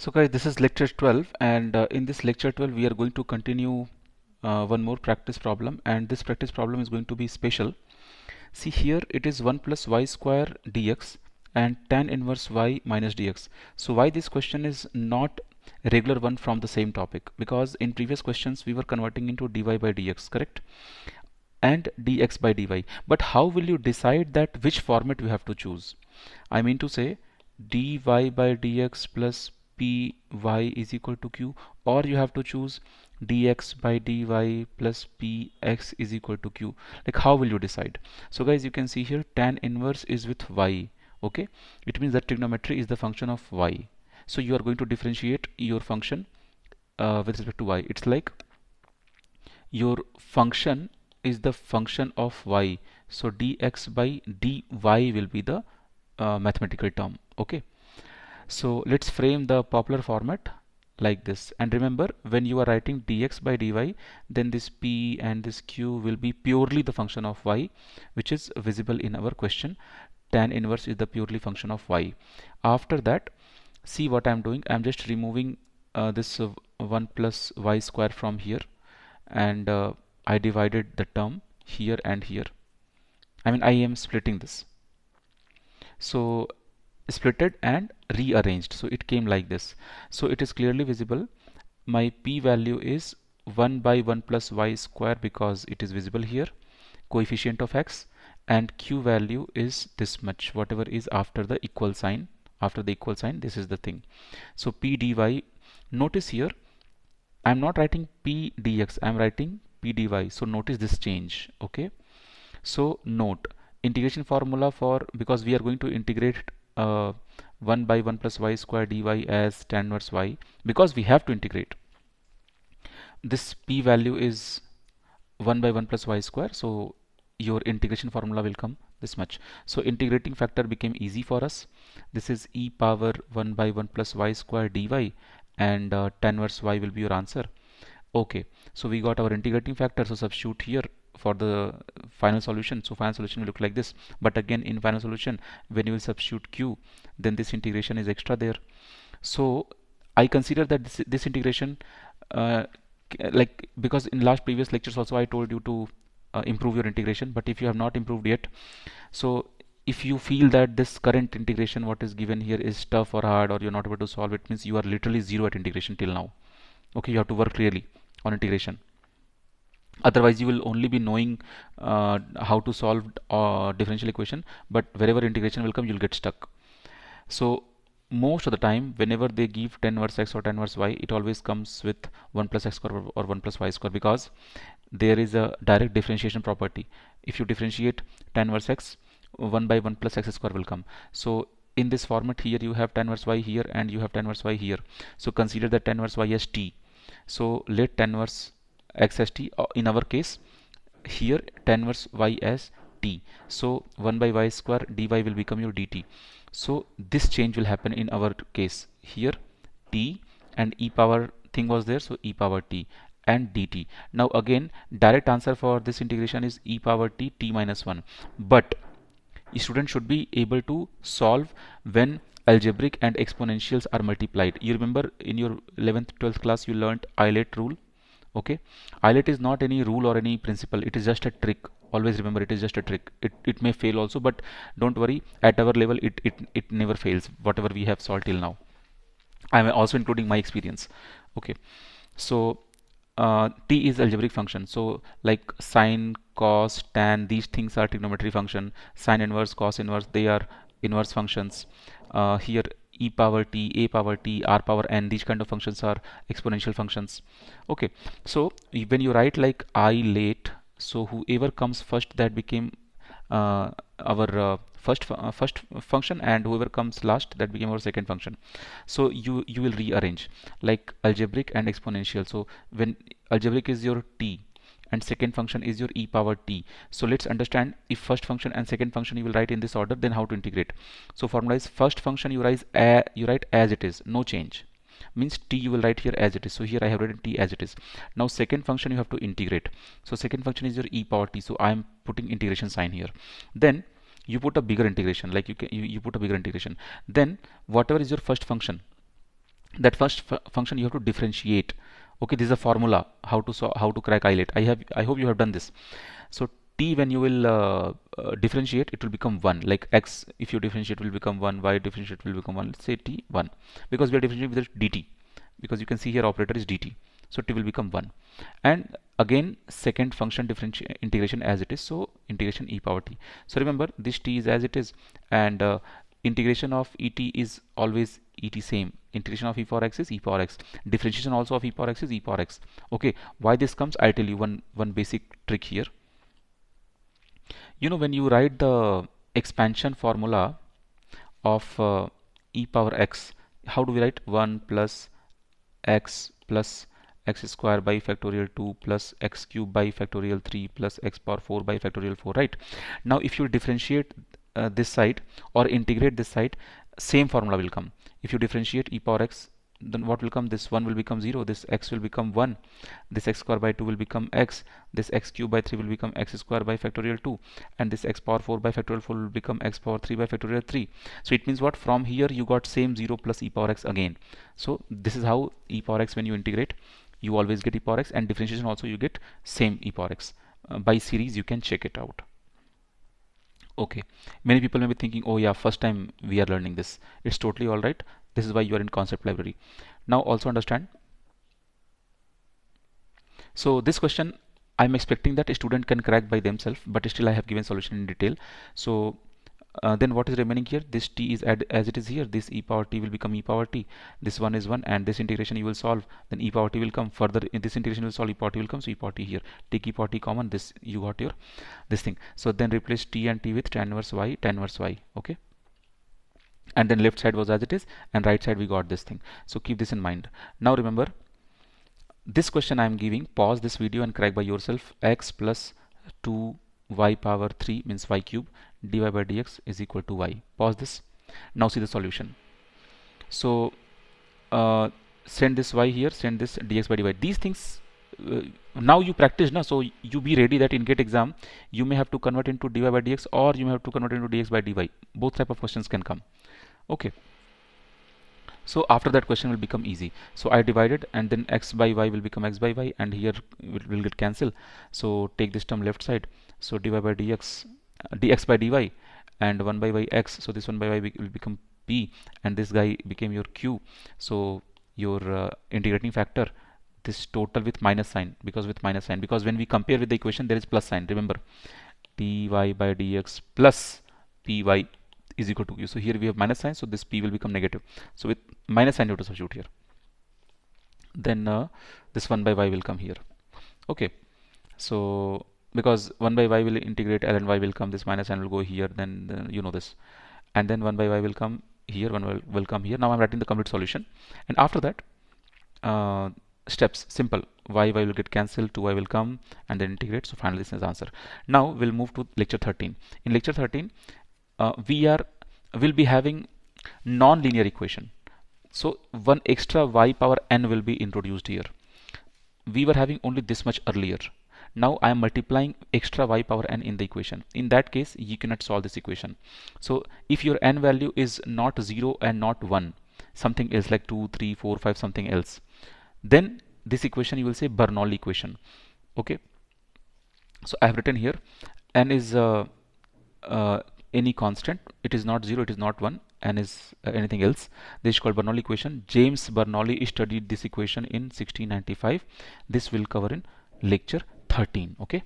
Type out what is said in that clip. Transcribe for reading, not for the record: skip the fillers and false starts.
So guys, this is lecture 12, and in this lecture 12 we are going to continue one more practice problem, and this practice problem is going to be special. See here, it is 1 plus y square dx and tan inverse y minus dx. So why this question is not a regular one from the same topic? Because in previous questions we were converting into dy by dx, correct? And dx by dy. But how will you decide that which format you have to choose? I mean to say dy by dx plus py is equal to q, or you have to choose dx by dy plus px is equal to q. Like, how will you decide? So guys, you can see here tan inverse is with y. Okay, it means that trigonometry is the function of y. So you are going to differentiate your function with respect to y. It's like your function is the function of y, so dx by dy will be the mathematical term. Okay, so let's frame the popular format like this, and remember, when you are writing dx by dy, then this p and this q will be purely the function of y, which is visible in our question. Tan inverse is the purely function of y. After that, see what I'm doing. I'm just removing this 1 plus y square from here, and I divided the term here and here. I am splitting this. So splitted and rearranged, so it came like this. So it is clearly visible. My p value is 1 by 1 plus y square because it is visible here, coefficient of x, and q value is this much, whatever is after the equal sign. After the equal sign, this is the thing. So p dy, notice here I'm not writing p dx, I'm writing p dy. So notice this change. Okay, so note integration formula for, because we are going to integrate 1 by 1 plus y square dy as tan inverse y, because we have to integrate. This p value is 1 by 1 plus y square, so your integration formula will come this much. So integrating factor became easy for us. This is e power 1 by 1 plus y square dy, and tan inverse y will be your answer. Okay, so we got our integrating factor, so substitute here for the final solution. So final solution will look like this, but again in final solution, when you will substitute q, then this integration is extra there. So I consider that this integration, uh, like, because in last previous lectures also I told you to improve your integration, but if you have not improved yet, so if you feel that this current integration what is given here is tough or hard, or you're not able to solve it, means you are literally zero at integration till now. Okay, you have to work really on integration. Otherwise you will only be knowing how to solve differential equation, but wherever integration will come, you'll get stuck. So most of the time, whenever they give tan inverse x or tan inverse y, it always comes with 1 plus x square or 1 plus y square, because there is a direct differentiation property. If you differentiate tan inverse x, 1 by 1 plus x square will come. So in this format here, you have tan inverse y here and you have tan inverse y here. So consider that tan inverse y as t. So let tan inverse x as t, in our case here tan inverse y as t. So 1 by y square dy will become your dt. So this change will happen in our case here, t and e power thing was there, so e power t and dt. Now again, direct answer for this integration is e power t minus 1, but a student should be able to solve when algebraic and exponentials are multiplied. You remember in your 11th 12th class you learnt IITian rule. Okay, IITian is not any rule or any principle, it is just a trick. Always remember, it is just a trick. It may fail also, but don't worry, at our level it never fails, whatever we have solved till now. I'm also including my experience. Okay, so t is algebraic function, so like sine, cos, tan, these things are trigonometry function. Sine inverse, cos inverse, they are inverse functions. Here e power t, a power t, r power n, these kind of functions are exponential functions. Okay, so when you write like I late, so whoever comes first, that became our first function, and whoever comes last, that became our second function. So you will rearrange like algebraic and exponential. So when algebraic is your t and second function is your e power t, so let's understand, if first function and second function you will write in this order, then how to integrate. So formula is first function you write as it is, no change, means t you will write here as it is. So here I have written t as it is. Now second function you have to integrate, so second function is your e power t, so I am putting integration sign here. Then you put a bigger integration, like you put a bigger integration. Then whatever is your first function, that first function you have to differentiate. Okay, this is a formula how to crack islet. I hope you have done this. So t, when you will differentiate, it will become 1. Like x, if you differentiate, will become 1, y differentiate will become 1. Let's say t 1, because we are differentiating with dt, because you can see here operator is dt, so t will become 1. And again second function differentiate integration as it is, so integration e power t. So remember, this t is as it is, and integration of et is always et same. Integration of e power x is e power x. Differentiation also of e power x is e power x. Okay, why this comes, I'll tell you one basic trick here. You know, when you write the expansion formula of e power x, how do we write? 1 plus x square by factorial 2 plus x cube by factorial 3 plus x power 4 by factorial 4, right? Now if you differentiate this side or integrate this side, same formula will come. If you differentiate e power x, then what will come? This 1 will become 0, this x will become 1, this x square by 2 will become x, this x cube by 3 will become x square by factorial 2, and this x power 4 by factorial 4 will become x power 3 by factorial 3. So it means what? From here you got same 0 plus e power x again. So this is how e power x, when you integrate, you always get e power x, and differentiation also you get same e power x. By series you can check it out. Okay, many people may be thinking, oh yeah, first time we are learning this. It's totally all right. This is why you are in concept library. Now also understand. So this question, I'm expecting that a student can crack by themselves, but still I have given solution in detail. So then what is remaining here? This t is as it is here. This e power t will become e power t. This 1 is 1, and this integration you will solve. Then e power t will come further. In this integration will solve, e power t will come. So e power t here. Take e power t common. This you got your this thing. So then replace t and t with tan inverse y, tan inverse y. Okay. And then left side was as it is, and right side we got this thing. So keep this in mind. Now remember, this question I am giving, pause this video and crack by yourself. X plus 2 y power 3 means y cube dy by dx is equal to y. Pause this. Now see the solution. So send this y here, send this dx by dy. These things now you practice now, so you be ready that in GATE exam you may have to convert into dy by dx, or you may have to convert into dx by dy. Both type of questions can come. Okay. So after that question will become easy. So I divided, and then x by y will become x by y, and here will get cancelled. So take this term left side. So dy by dx, dx by dy, and 1 by y x. So this 1 by y will become p, and this guy became your q. So your integrating factor, this total with minus sign, because when we compare with the equation there is plus sign. Remember, dy by dx plus py is equal to q. So here we have minus sign, so this p will become negative. So with minus sign you have to substitute here. Then this 1 by y will come here. Okay, so because 1 by y will integrate, ln y will come, this minus sign will go here, then you know this, and then 1 by y will come here, 1 will come here. Now I'm writing the complete solution, and after that steps simple. Y will get cancelled, 2y will come, and then integrate. So finally this is the answer. Now we'll move to lecture 13. In lecture 13 will be having non-linear equation. So one extra y power n will be introduced here. We were having only this much earlier. Now I am multiplying extra y power n in the equation. In that case you cannot solve this equation. So if your n value is not 0 and not 1, something else like 2, 3, 4, 5, something else, then this equation you will say Bernoulli equation. Okay, so I have written here n is any constant. It is not 0, it is not 1, and is anything else. This is called Bernoulli equation. James Bernoulli studied this equation in 1695. This will cover in lecture 13. Okay.